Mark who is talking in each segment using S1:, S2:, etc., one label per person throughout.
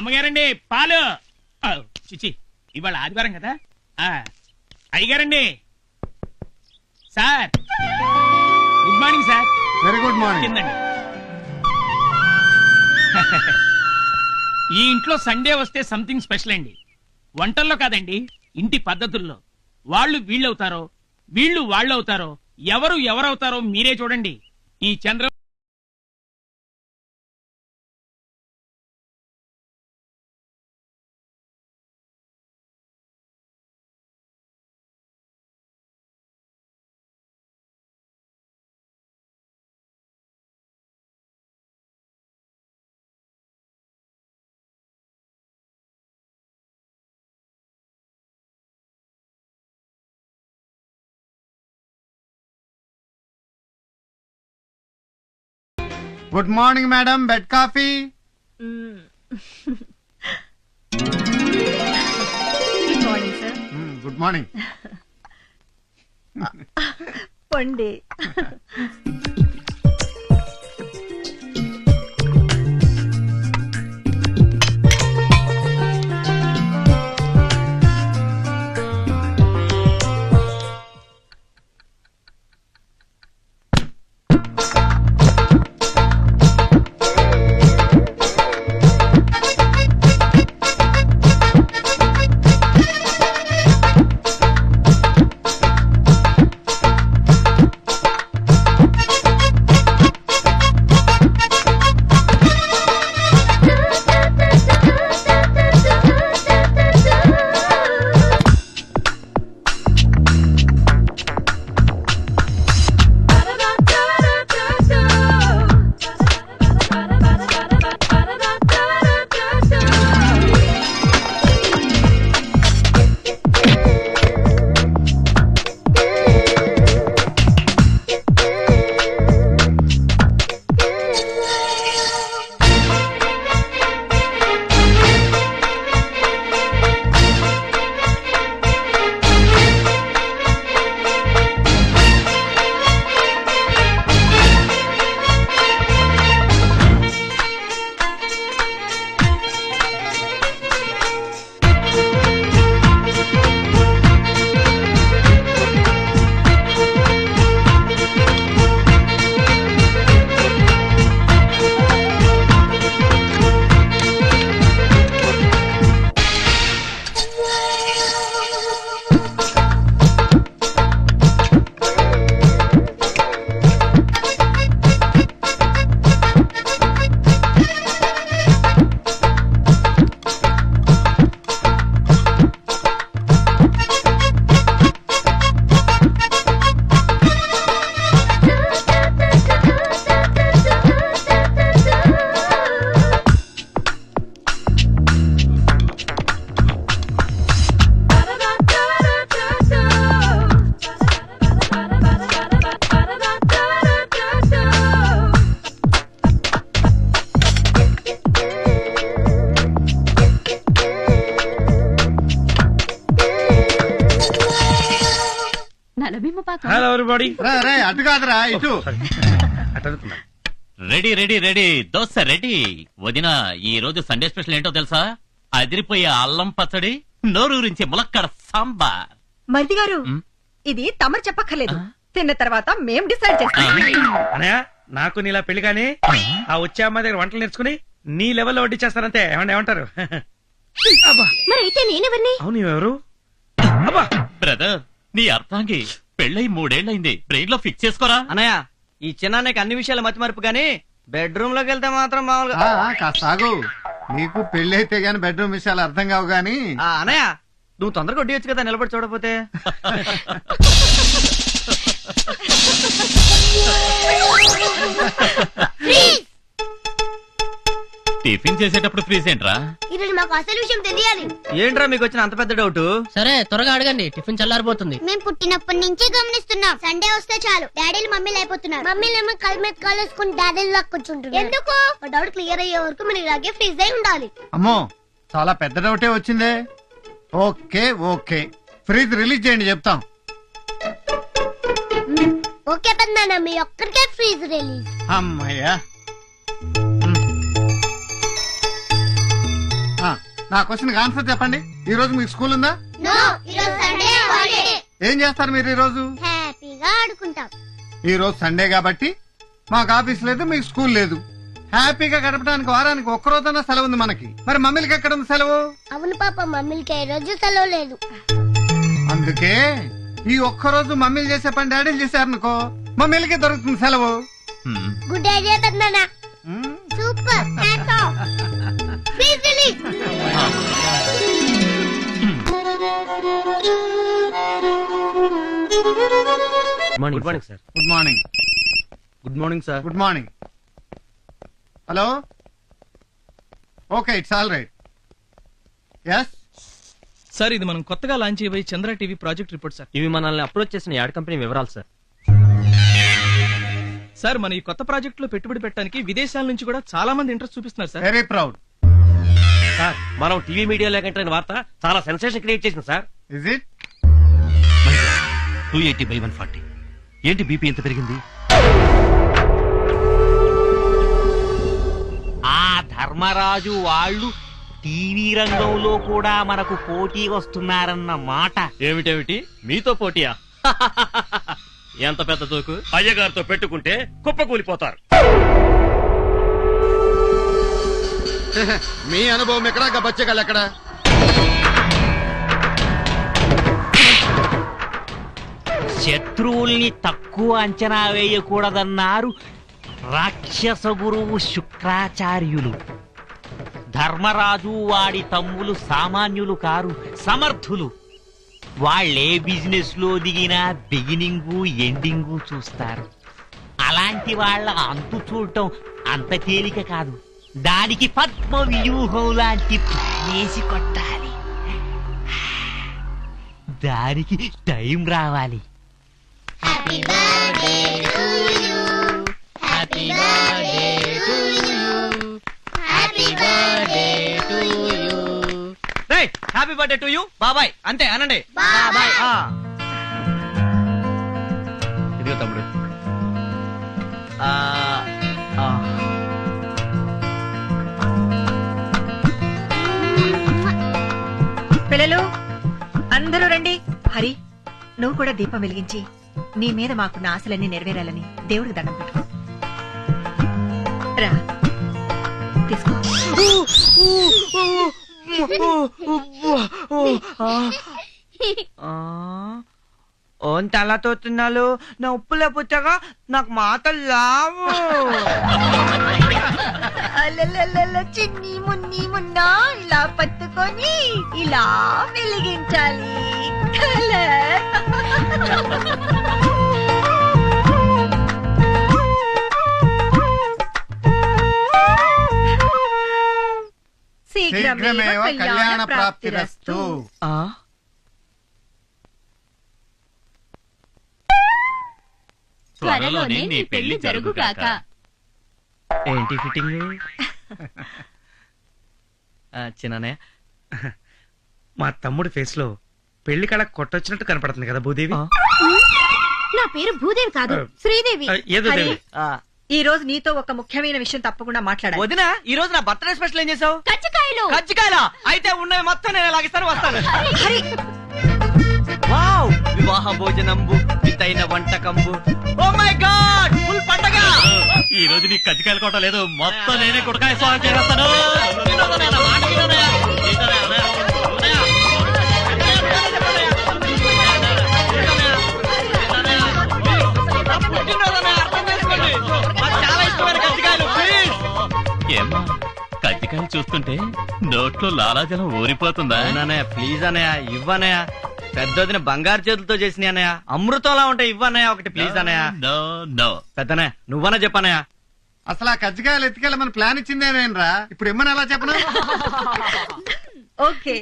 S1: అమ్మగారండి పాలు. చిచి ఇవాళ ఆదివారం కదా. అయ్యగారండి. Sir good morning sir.
S2: Very good morning.
S1: కిందండి. ఈ ఇంట్లో సండే వస్తే సంథింగ్ స్పెషల్ అండి. వంటల్లో కాదండి, ఇంటి పద్ధతుల్లో. వాళ్ళు వీళ్ళవుతారో, వీళ్ళు వాళ్ళవుతారో, ఎవరు ఎవరవుతారో మీరే చూడండి. ఈ Chandra
S2: good morning madam. Bed coffee.
S3: Good morning sir.
S2: Good morning.
S3: పండి.
S1: Hello everybody.
S2: అటు కాదురా ఇటు.
S4: Ready ready ready dosa ready. వదిన ఈ రోజు సండే స్పెషల్ ఏంటో తెలుసా? అదిరిపోయే అల్లం పచ్చడి, నోరూరించే ములక్కడ సాంబార్.
S3: మరిది గారు, ఇది తమరు చెప్పక్కర్లేదు, తిన్న తర్వాత మేం డిసైడ్ చేస్తాం.
S1: అనయ్య నాకు నీలా పెళ్లి కానీ ఆ వచ్చే అమ్మాయి దగ్గర వంటలు నేర్చుకుని నీ లెవెల్లో వడ్డీ చేస్తానంతే. ఏమంటారు?
S3: మరి అయితే నేనెవరిని?
S1: అవును ఎవరు?
S4: బ్రదర్ నీ అర్థంగి పెళ్ళై 3 ఏళ్లైంది. బ్రెయిన్ లో ఫిక్స్ చేసుకోరా.
S5: అనయ్య ఈ చిన్నానికి అన్ని విషయాలు మతి మరుపు గానీ బెడ్రూమ్ లోకి వెళ్తే మాత్రం మామూలుగా.
S2: కాసాగు, నీకు పెళ్లి అయితే గాని బెడ్రూమ్ విషయాలు అర్థం కావు గాని.
S5: అనయ్య నువ్వు తొందరగా వడ్డీయొచ్చు కదా, నిలబడి చూడపోతే.
S4: టిఫిన్ చేసేటప్పుడు ఫ్రీజ్ ఏంట్రా?
S6: ఈరోజు మాకు అసలు విషయం తెలియాలి.
S5: ఏంట్రా మీకు వచ్చిన అంత పెద్ద డౌట్?
S7: సరే త్వరగా అడగండి, టిఫిన్ చల్లారిపోతుంది.
S6: మేము పుట్టినప్పటి నుంచే గమనిస్తున్నాం, సండే వస్తే చాలు డాడీలు మమ్మీలు అయిపోతున్నారు. మమ్మీలేమో కళ్ళ మీద కాలేసుకుని డాడీలు లాక్కొచ్చుంటున్నారు. ఎందుకు? డౌట్ క్లియర్ అయ్యే వరకు మనం ఇలాగే ఫ్రీజ్ అయి ఉండాలి.
S2: అమ్మో చాలా పెద్ద డౌటే వచ్చిందే. ఓకే ఓకే, ఫ్రీజ్ రిలీజ్ చేయండి చెప్తాం.
S6: ఓకే పెద్దనాన్న, మీ ఒక్కరికే ఫ్రీజ్ రిలీజ్.
S2: అమ్మయ్యా. నా క్వశ్చన్ ఆన్సర్ చెప్పండి. ఈ రోజు మీకు స్కూల్ ఉందా?
S6: నో ఈరోజు సండే హాలిడే.
S2: ఏం చేస్తారు మీరు ఈ రోజు?
S6: హ్యాపీగా ఆడుకుంటాం.
S2: ఈ రోజు సండే కాబట్టి మాకు ఆఫీస్ లేదు, మీకు స్కూల్ లేదు. హ్యాపీగా గడపడానికి వారానికి ఒక్క రోజైనా సెలవు ఉంది మనకి. మరి మమ్మీలకి ఎక్కడ ఉంది సెలవు?
S6: అవును పాప, మమ్మీలకి ఈ రోజు సెలవు లేదు.
S2: అందుకే ఈ ఒక్క రోజు మమ్మీలు చేసే పని డాడీలు చేశారనుకో, మమ్మీలకి దొరుకుతుంది సెలవు.
S4: హ్మ్.
S6: గుడ్ ఐడియా పెద్దనా.
S2: Hmm.
S6: Super. Hats off. Please release.
S5: Good morning sir.
S2: Good morning.
S5: Good morning sir.
S2: Good morning. Hello. Okay, it's all right. Yes.
S8: Sir ఇది మనం కొత్తగా లాంచ్ చేయబోయే Chandra TV project report sir.
S5: ఇవి మనల్ని అప్రోచ్ చేసిన ad company వివరాలు sir.
S8: Sir మన ఈ కొత్త ప్రాజెక్ట్ లో పెట్టుబడి పెట్టడానికి విదేశాల నుంచి కూడా చాలా మంది ఇంట్రెస్ట్ చూపిస్తున్నారు సార్.
S2: Very proud.
S9: సార్ మనం టీవీ మీడియాలో కంటే వార్త చాలా సెన్సేషన్ క్రియేట్ చేసింది సార్.
S2: Is it?
S4: 280/140. ఏంటి బీపీ ఎంత పెరిగింది?
S9: ఆ ధర్మరాజు వాళ్ళు టీవీ రంగంలో కూడా మనకు పోటీ వస్తున్నారన్న మాట.
S5: ఏమిటేమిటి మీతో పోటీయా? ఎంత పెద్ద తోకు.
S9: అయ్యగారితో పెట్టుకుంటే కుప్పకూలిపోతారు.
S2: మీ అనుభవం ఎక్కడ, బచ్చగాళ్ళు ఎక్కడ?
S9: శత్రువుల్ని తక్కువ అంచనా వేయకూడదన్నారు రాక్షస గురువు శుక్రాచార్యులు. ధర్మరాజు వాడి తమ్ములు సామాన్యులు కారు, సమర్థులు. వాళ్ళే బిజినెస్ లో దిగినా బిగినింగు ఎండింగు చూస్తారు. అలాంటి వాళ్ళ అంతు చూడటం అంత తేలిక కాదు. దానికి పద్మ వ్యూహం లాంటి ప్లానేసి కొట్టాలి. దానికి టైం రావాలి.
S6: Happy birthday to you. Happy birthday to you. Happy birthday to you.
S5: Happy birthday to you బాబాయ్. అంతే అనండి.
S6: బాబాయ్.
S5: ఇదిగో తమ్ముడు.
S3: పిల్లలు అందరూ రండి. హరి, నువ్వు కూడా దీపం వెలిగించి నీ మీద మాకున్న ఆశలన్నీ నెరవేరాలని దేవుడికి దండం పెట్టుకో. రా, తీసుకో.
S5: ఓన్ తలతో తిన్నాలు నా ఉప్పులే పుచ్చగా నాకు మాటలు లావు.
S3: అలలలల చిన్ని మున్ని మున్నా ఇలా పట్టుకొని ఇలా వెలిగించాలి. కలర్.
S2: శీఘ్రమేవ కళ్యాణ ప్రాప్తిరస్తు.
S4: త్వరలోనే నీ పెళ్లి జరుగుగాక.
S5: ఏంటి ఫిట్టింగ్? చిన్ననే
S9: మా తమ్ముడి ఫేస్ లో పెళ్లి కళ కొట్టొచ్చినట్టు కనపడుతుంది కదా భూదేవి.
S6: నా పేరు భూదేవి కాదు, శ్రీదేవి.
S9: ఏదో దేవి.
S3: ఈ రోజు నీతో ఒక ముఖ్యమైన విషయం తప్పకుండా మాట్లాడాలి.
S5: వదిన, ఈ రోజు నా బర్త్డే స్పెషల్ ఏం చేసావు?
S6: కజ్జికాయలు.
S5: కజ్జికాయలా? అయితే ఉన్నవి మొత్తం నేను లాగిస్తాను, వస్తాను. వావ్, వివాహ భోజనంబు వితైన వంటకంబు. ఓ మై గాడ్, ఫుల్ పండగ.
S4: ఈ రోజు నీకు కజ్జికాయలు కొట్ట లేదు, మొత్తం నేనే కుడకాయ స్వాగతం చేస్తాను.
S5: చాలా ఇష్టమైన కజ్జికాయలు, ప్లీజ్.
S4: ఏమ్మా కజ్జికాయలు చూస్తుంటే నోట్లో లాలాజలం ఊరిపోతుందా?
S5: అవునన్నయ్య, ప్లీజ్ అన్నయ్య, ఇవ్వన్నయ్య. పెద్దదిన బంగారు చేతులతో చేసిన అన్నయ్య, అమృతంలా ఉంటాయి. ఇవ్వన్నయ్య ఒకటి, ప్లీజ్ అన్నయ్య.
S4: No no.
S5: పెద్దనయ్య నువ్వన్నా చెప్పన్నయ్య.
S2: అసలు ఆ కజ్జికాయలు ఎత్తుకెళ్ళమని ప్లాన్ ఇచ్చిందేనేనరా? ఇప్పుడు ఇమ్మని ఎలా చెప్పను?
S3: ఓకే,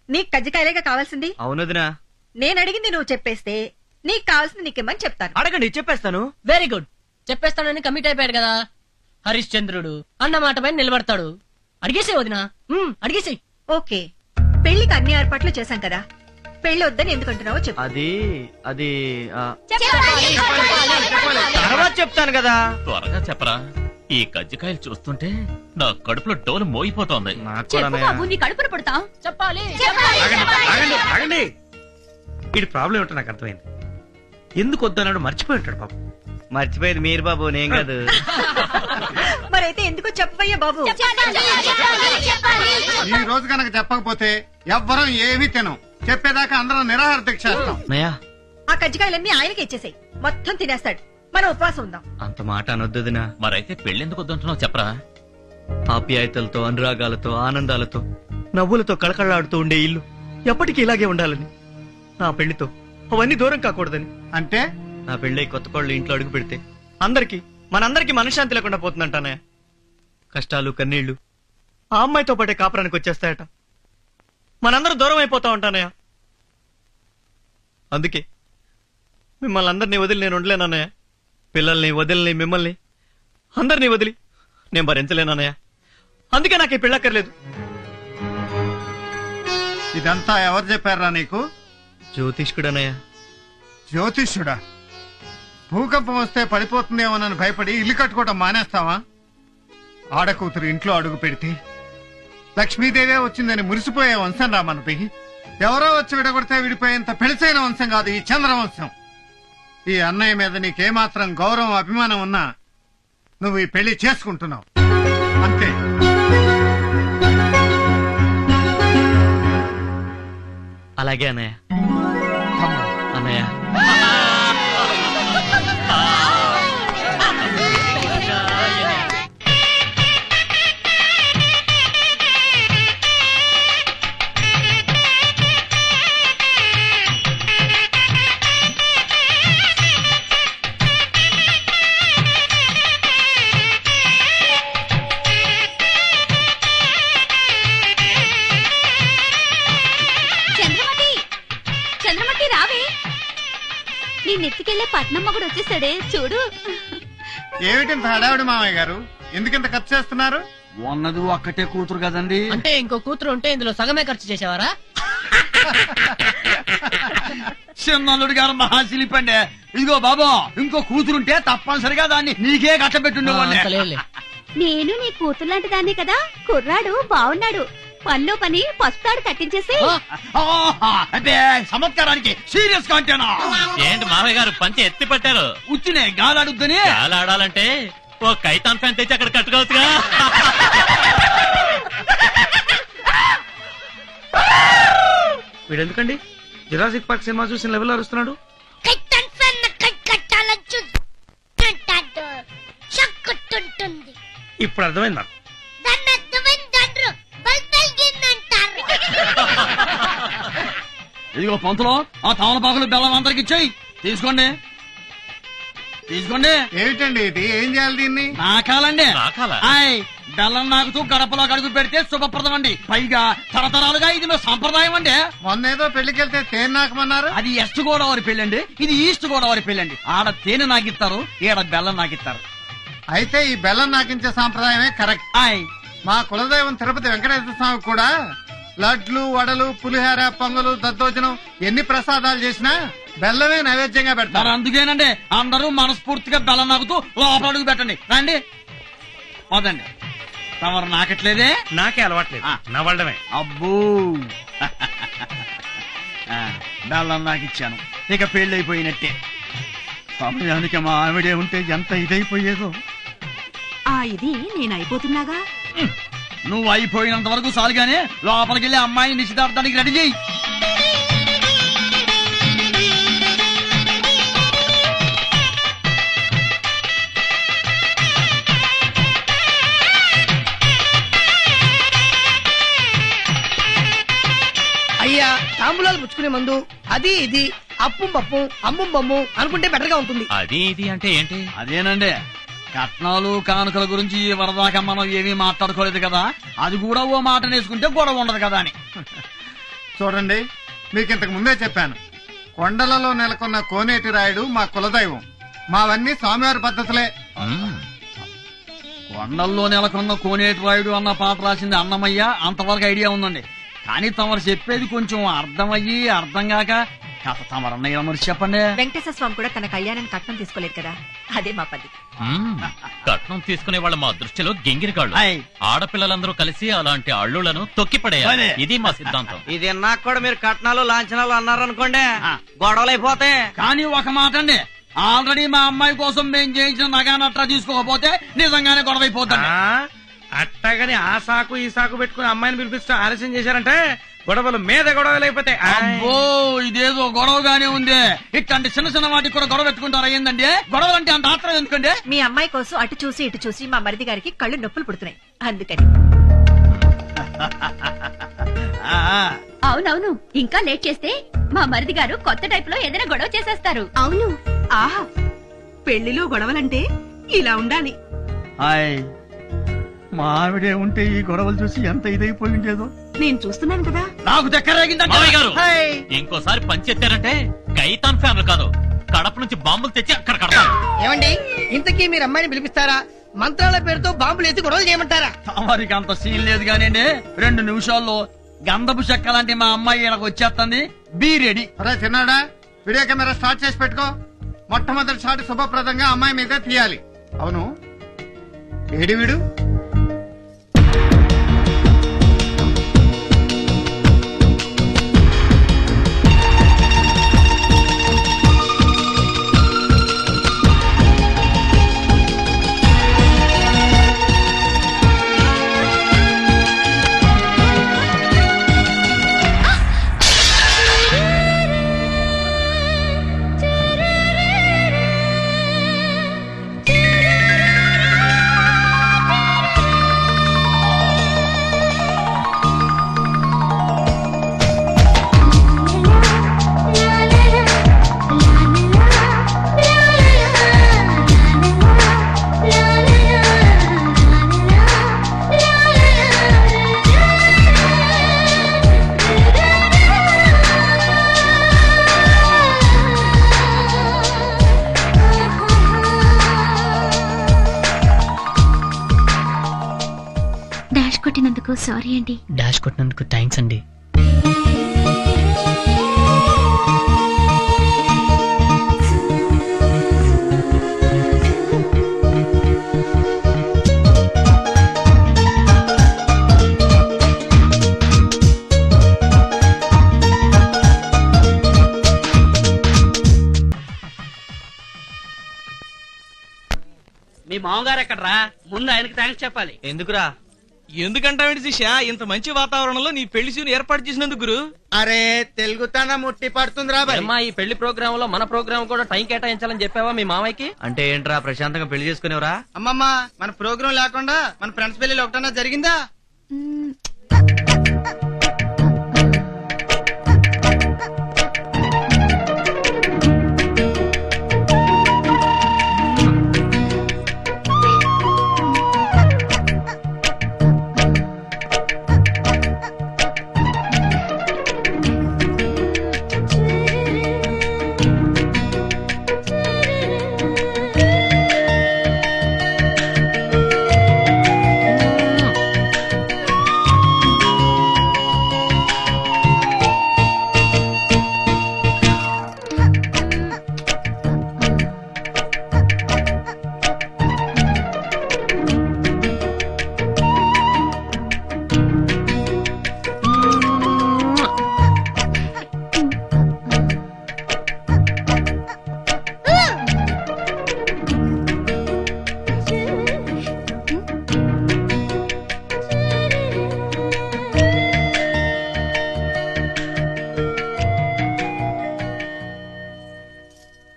S3: నీకు కజ్జికాయలేగా కావాల్సింది.
S5: అవునదినా.
S3: నేను అడిగింది నువ్వు చెప్పేస్తే నీకు కావాల్సింది నీకేమని చెప్తాను.
S5: అడగండి, చెప్పేస్తాను.
S7: Very good. చెప్పేస్తానని కమిట్ అయిపోయాడు కదా హరిశ్చంద్రుడు. అన్న మాట పైన నిలబడతాడు. అడిగేసే వదినా, అడిగేసి.
S3: ఓకే, పెళ్లికి అన్ని ఏర్పాట్లు చేశాం కదా, పెళ్లి వద్దని ఎందుకంటున్నావో చెప్పు.
S5: అది తర్వాత చెప్తాను కదా.
S4: త్వరగా చెప్పరా. ఈ కజ్జికాయలు చూస్తుంటే నా కడుపులో డోలు మోగిపోతోంది.
S5: నాకు కూడా అన్నయ్య.
S7: నీ కడుపున పడతా చెప్పాలి
S8: ఆగండి ఆగండి. వీడి ప్రాబ్లం ఏంటో నాకు అర్థమైంది. ఎందుకు వద్దన్నాడు మర్చిపోయి ఉంటాడు పాపం.
S5: మర్చిపోయేది మీరు బాబు, నేను కాదు.
S3: మరైతే ఎందుకో చెప్పయ్యా బాబు.
S2: ఈ రోజు కనుక చెప్పకపోతే ఎవ్వరం ఏమీ తినం. చెప్పేదాకా అందరం నిరాహార దీక్ష చేస్తాం.
S5: అన్నయ్య
S3: ఆ కజ్జికాయలన్నీ ఆయనకి ఇచ్చేసాయి, మొత్తం తినేస్తాడు. మనం ఉపవాసం ఉందాం.
S5: అంత మాట అనొద్దుదినా.
S4: మరైతే పెళ్ళెందుకు వద్దంటున్నావు చెప్పరా?
S5: ఆప్యాయతలతో, అనురాగాలతో, ఆనందాలతో, నవ్వులతో కళకళలాడుతూ ఉండే ఇల్లు ఎప్పటికీ ఇలాగే ఉండాలని, నా పెళ్లితో అవన్నీ దూరం కాకూడదని.
S2: అంటే
S5: నా పెళ్ళై కొత్త కోళ్ళు ఇంట్లో అడుగు పెడితే మనందరికీ మనశ్శాంతి లేకుండా పోతుందంటానయ్య. కష్టాలు, కన్నీళ్లు ఆ అమ్మాయితో పాటే కాపురానికి వచ్చేస్తాయట. మనందరూ దూరం అయిపోతా ఉంటానయ్య. అందుకే మిమ్మల్ని అందరినీ వదిలి నేను ఉండలేనన్నయ్య. పిల్లల్ని వదిలిని, మిమ్మల్ని అందరినీ వదిలి నేను భరించలేనన్నయ్య. అందుకే నాకు ఈ పెళ్ళక్కర్లేదు.
S2: ఇదంతా ఎవరు చెప్పారా నీకు?
S5: జ్యోతిష్కుడనయ్య.
S2: జ్యోతిష్యుడా? భూకంపం వస్తే పడిపోతుందేమోనని భయపడి ఇల్లు కట్టుకోవటం మానేస్తావా? ఆడకూతురు ఇంట్లో అడుగు పెడితే లక్ష్మీదేవే వచ్చిందని మురిసిపోయే వంశం రా మనది. ఎవరో వచ్చి విడగొడితే విడిపోయేంత పెళసైన వంశం కాదు ఈ చంద్రవంశం. ఈ అన్నయ్య మీద నీకేమాత్రం గౌరవం, అభిమానం ఉన్నా నువ్వు ఈ పెళ్లి చేసుకుంటున్నావు అంతే.
S5: అలాగే అన్నయ్య. అన్నయ్య
S6: చంద్రమతి రావే, నీ నెత్తికెళ్లే పట్నం మొగుడు వచ్చేసాడే చూడు.
S2: ఏమిటింత హడావిడి మామయ్య గారు? ఎందుకింత ఖర్చు చేస్తున్నారు?
S10: ఉన్నది ఒక్కటే కూతురు కదండి.
S7: అంటే ఇంకో కూతురు ఉంటే ఇందులో సగమే ఖర్చు చేసేవారా?
S10: చిన్నల్లుడు గారు మహాశిల్పండి. ఇదిగో బాబా, ఇంకో కూతురుంటే తప్పనిసరిగా దాన్ని నీకే కట్టబెట్టుండేవాడిని.
S7: అంతలేదులే.
S6: నేను నీ కూతురు లాంటి దాన్ని కదా. కుర్రాడు బాగున్నాడు, పనిలో పని పసుతాడు కట్టించేసి.
S10: అంటే చమత్కారానికి సీరియస్ గా అంటేనా?
S4: ఏంటి మామయ్య గారు పంచి ఎత్తి పట్టారు?
S10: ఉచ్చినే గాలాడుద్దని.
S4: ఆడాలంటే ఓ కైతాన్ ఫ్యాన్ తెచ్చి అక్కడ కట్టుకోవచ్చుగా.
S8: వీడెందుకండి జురాసిక్ పార్క్ సినిమా చూసిన లెవెల్ అరుస్తున్నాడు? ఇప్పుడు అర్థమైంది నాకు.
S10: ఇదిగో పంతులో, ఆ తమలపాకులు బెల్లం అందరికి ఇచ్చాయి. తీసుకోండి తీసుకోండి.
S2: ఏమిటండి ఇది? ఏం చేయాలి దీన్ని?
S10: నాకాలండి.
S4: నాకాలా?
S10: ఆయ్, బెల్లం నాకుతూ గడపలో అడుగు పెడితే శుభప్రదం అండి. పైగా తరతరాలుగా ఇది మా సంప్రదాయం అండి.
S2: మొన్నేదో పెళ్లికెళ్తే తేనె నాకమన్నారు.
S10: అది వెస్ట్ గోదావరి పెళ్ళండి, ఇది ఈస్ట్ గోదావరి పెళ్ళండి. ఆడ తేనె నాకిస్తారు, ఈడ బెల్లం నాకిస్తారు.
S2: అయితే ఈ బెల్లం నాకించే సాంప్రదాయమే కరెక్ట్.
S10: ఆయ్,
S2: మా కులదైవం తిరుపతి వెంకటేశ్వర స్వామి కూడా లడ్లు, వడలు, పులిహార, పొంగలు, దద్దోజనం ఎన్ని ప్రసాదాలు చేసినా బెల్లమే నైవేద్యంగా
S10: మరి
S2: పెడతారు.
S10: అందుకేనండి అందరూ మనస్ఫూర్తిగా బెల్లం నాకుతూ లోపల అడుగు పెట్టండి. రండి వదండి. తమరు నాకట్లేదే?
S8: నాకే అలవాట్లేదు, నవ్వడమే.
S10: అబ్బో, బెల్లం నాకు ఇచ్చాను, ఇక పెళ్లి అయిపోయినట్టే. సమయానికి మా ఆవిడే ఉంటే ఎంత ఇదైపోయేదో.
S3: ఇది నేను అయిపోతున్నాగా.
S10: నువ్వు అయిపోయినంత వరకు చాలుగానే లోపలికి వెళ్ళి అమ్మాయిని నిశ్చితార్థానికి రెడీ చేయి.
S7: అయ్యా, తాంబూలాలు పుచ్చుకునే ముందు అది ఇది అప్పు పప్పు అమ్ము బొమ్ము అనుకుంటే బెటర్ గా ఉంటుంది.
S4: అది ఇది అంటే ఏంటి?
S10: అదేనండి, కట్నాలు కానుకల గురించి వరదాకా మనం ఏమీ మాట్లాడుకోలేదు కదా, అది కూడా ఓ మాట నేసుకుంటే గొడవ ఉండదు కదా అని.
S2: చూడండి, మీకు ఇంతకు ముందే చెప్పాను, కొండలలో నెలకొన్న కోనేటి రాయుడు మా కులదైవం. మావన్నీ స్వామివారి పద్ధతులే.
S10: కొండల్లో నెలకొన్న కోనేటి రాయుడు అన్న పాట రాసింది అన్నమయ్య, అంతవరకు ఐడియా ఉందండి. కానీ తమరు చెప్పేది కొంచెం అర్థమయ్యి అర్థం కాక తమరన్నయ్య మరి చెప్పండి.
S3: వెంకటేశ్వర స్వామి కూడా తన కళ్యాణాన్ని కట్నం తీసుకోలేదు కదా, అదే మా పద్ధతి.
S4: కట్నం తీసుకునే వాళ్ళ మా దృష్టిలో గింగిరికాళ్ళు.
S10: ఆయ్.
S4: ఆడపిల్లలందరూ కలిసి అలాంటి అల్లులను తొక్కిపడేయాలి.
S10: అదే.
S4: ఇది మా సిద్ధాంతం.
S5: ఇది నాకు కూడా మీరు కట్నాలు లాంఛనాలు అన్నారనుకోండి, గొడవలు అయిపోతాయి.
S10: కానీ ఒక మాట అండి, ఆల్రెడీ మా అమ్మాయి కోసం మేము చేయించిన నగానట్రా తీసుకోకపోతే నిజంగానే గొడవ అయిపోతుంది.
S8: అట్టగని ఆ సాకు ఈ సాకు పెట్టుకుని అమ్మాయిని పిలిపిస్తూ ఆలస్యం చేశారంటే గొడవలు మీద గొడవలు అయిపోతాయి.
S10: అబ్బో ఇదేదో గొడవగానే ఉంది. ఇట్లాంటి చిన్న చిన్న వాటికి కూడా గొడవ పెట్టుకుంటారా ఏందండి? గొడవలు అంటే అంత ఆత్రం ఎందుకండి?
S3: మీ అమ్మాయి కోసం అటు చూసి ఇటు చూసి మా మరిది గారికి కళ్ళు నొప్పులు పుడుతున్నాయి, అందుకని.
S11: అవునవును, ఇంకా లేట్ చేస్తే మా మరిది గారు కొత్త టైప్ లో ఏదైనా గొడవ చేసేస్తారు.
S6: అవును.
S3: ఆహా, పెళ్లిలో గొడవలంటే ఇలా ఉండాలి.
S10: హాయ్, మా ఆవిడే ఉంటే ఈ గొడవలు చూసి ఎంత ఇదైపోయి ఉండేదో.
S3: నేను చూస్తున్నాను కదా.
S10: నాకు దగ్గరేగిందంటే
S4: మావయ్య గారు, ఇంకోసారి పంచెత్తారంటే కైతాన్ ఫ్యామిలీ కాదు, కడప నుంచి బాంబులు తెచ్చి అక్కడ కడతారు.
S7: ఏమండి, ఇంతకీ మీరు అమ్మాయిని పిలిపిస్తారా, మంత్రాల పేరుతో బాంబులు ఎత్తి గొడవలు చేయమంటారా?
S10: తమరికి అంత సీన్ లేదు కానివ్వండి, 2 నిమిషాల్లో గంధపు చెక్క లాంటి మా అమ్మాయి ఈయనకు వచ్చేస్తుంది. Be ready.
S2: అరే తిన్నాడా, వీడియో కెమెరా స్టార్ట్ చేసి పెట్టుకో. మొట్టమొదటి షాట్ శుభప్రదంగా అమ్మాయి మీద తీయాలి. అవును, ఏడి వీడు?
S11: డాష్ కొట్టినందుకు సారీ అండి.
S7: డాష్ కొట్టినందుకు థ్యాంక్స్ అండి.
S5: మీ మామగారు ఎక్కడరా? ముందు ఆయనకి థ్యాంక్స్ చెప్పాలి. ఎందుకురా?
S12: ఎందుకంటావేంటి శిష్య, ఇంత మంచి వాతావరణంలో నీ పెళ్లి సీన్ ఏర్పాటు చేసినందుకు గురు.
S5: అరే తెలుగుతనం ముట్టి పడుతుందిరా బాయ్.
S7: అమ్మా, ఈ పెళ్లి ప్రోగ్రామ్ లో మన ప్రోగ్రామ్ కూడా టైం కేటాయించాలని చెప్పావా మీ మామయ్యకి?
S5: అంటే ఏంట్రా, ప్రశాంతంగా పెళ్లి చేసుకునేవరా? అమ్మమ్మ, మన ప్రోగ్రామ్ లేకుండా మన ఫ్రెండ్స్ పెళ్లి ఒకటన్నా జరిగిందా?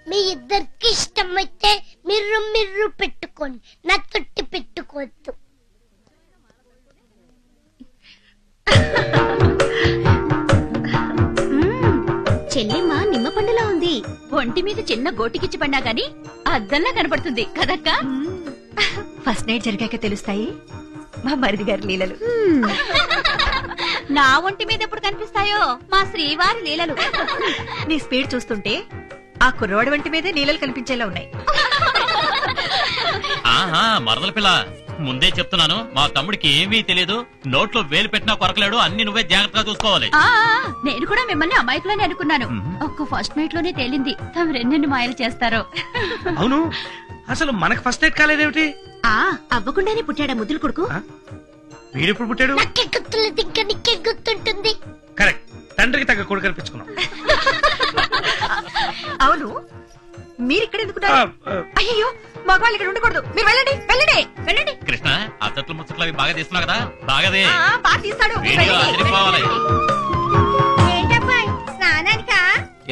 S6: మీ ఇద్దరికి ఇష్టమైతే మిర్రు మిర్రు పెట్టుకోండి, నా తొట్టి పెట్టుకోవద్దు.
S11: చెల్లిమా నిమ్మ పండులా ఉంది. ఒంటి మీద చిన్న గోటికిచ్చి పడినా గాని అద్దంలా కనపడుతుంది కదక్క.
S3: ఫస్ట్ నైట్ జరిగాక తెలుస్తాయి మా మరిది గారి లీలలు.
S11: నా ఒంటి మీద ఎప్పుడు కనిపిస్తాయో మా శ్రీవారి లీలలు.
S3: నీ స్పీడ్ చూస్తుంటే ఆ కుర్రవాడి వంటి మీదే లీలలు కనిపించేలా ఉన్నాయి.
S4: ఆహా, మరదల పిల్ల ముందే చెప్తున్నాను మా తమ్ముడికి ఏమీ తెలియదు, నోట్లో వేలు పెట్టినా కొరకలేడు, అన్ని నువ్వే జాగ్రత్తగా చూసుకోవాలి.
S11: నేను కూడా మిమ్మల్ని అమాయకులని అనుకున్నాను. ఒక్క ఫస్ట్ నైట్ లోనే తేలింది తమ రెండెన్ని మాయలు చేస్తారో.
S8: అవును, అసలు మనకు ఫస్ట్ నైట్ కాలేదేమిటి?
S11: అవ్వకుండానే పుట్టాడా ముద్దుల కొడుకు?
S8: వీడెప్పుడు పుట్టాడు?
S6: నాకే గుర్తులేదు, ఇంకా నీకే గుర్తుంటుంది.
S8: కరెక్ట్, తండ్రికి తగ్గ కొడుకు కనిపించుకున్నాం.
S3: అవును, మీరిక్కడ ఎందుకున్నారు? అయ్యో, మగవాళ్ళు ఇక్కడ ఉండకూడదు. మీరు వెళ్ళండి వెళ్ళండి వెళ్ళండి.
S4: కృష్ణ, ఆ చెట్లు ముచ్చట్లు అవి బాగా తీస్తున్నావు కదా, బాగాదే
S3: బాగా తీస్తాడు. మీరు
S4: వీడియో
S3: వెళ్ళండి.
S4: అదిరిపోవాలి.
S6: ఏంటబ్బా స్నానానికా?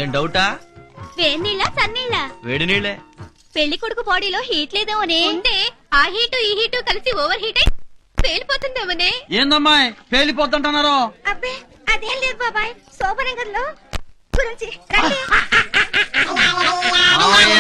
S5: ఏం డౌటా?
S11: వేడినీళ్ళ సన్నీళ్ళ?
S5: వేడి నీళ్ళే.
S11: పెళ్లి కొడుకు బాడీలో హీట్ లేదేమోనే. ఉంటే ఆ హీటు ఈ హీటు కలిసి ఓవర్ హీట్ అయి పేలిపోతుందేమోనే.
S10: ఏందమ్మాయి పేలిపోతుంటున్నారు?
S6: అబ్బే అదేం లేదు బాబాయ్, శోభనగర్ లో గురించి
S10: మావయ్య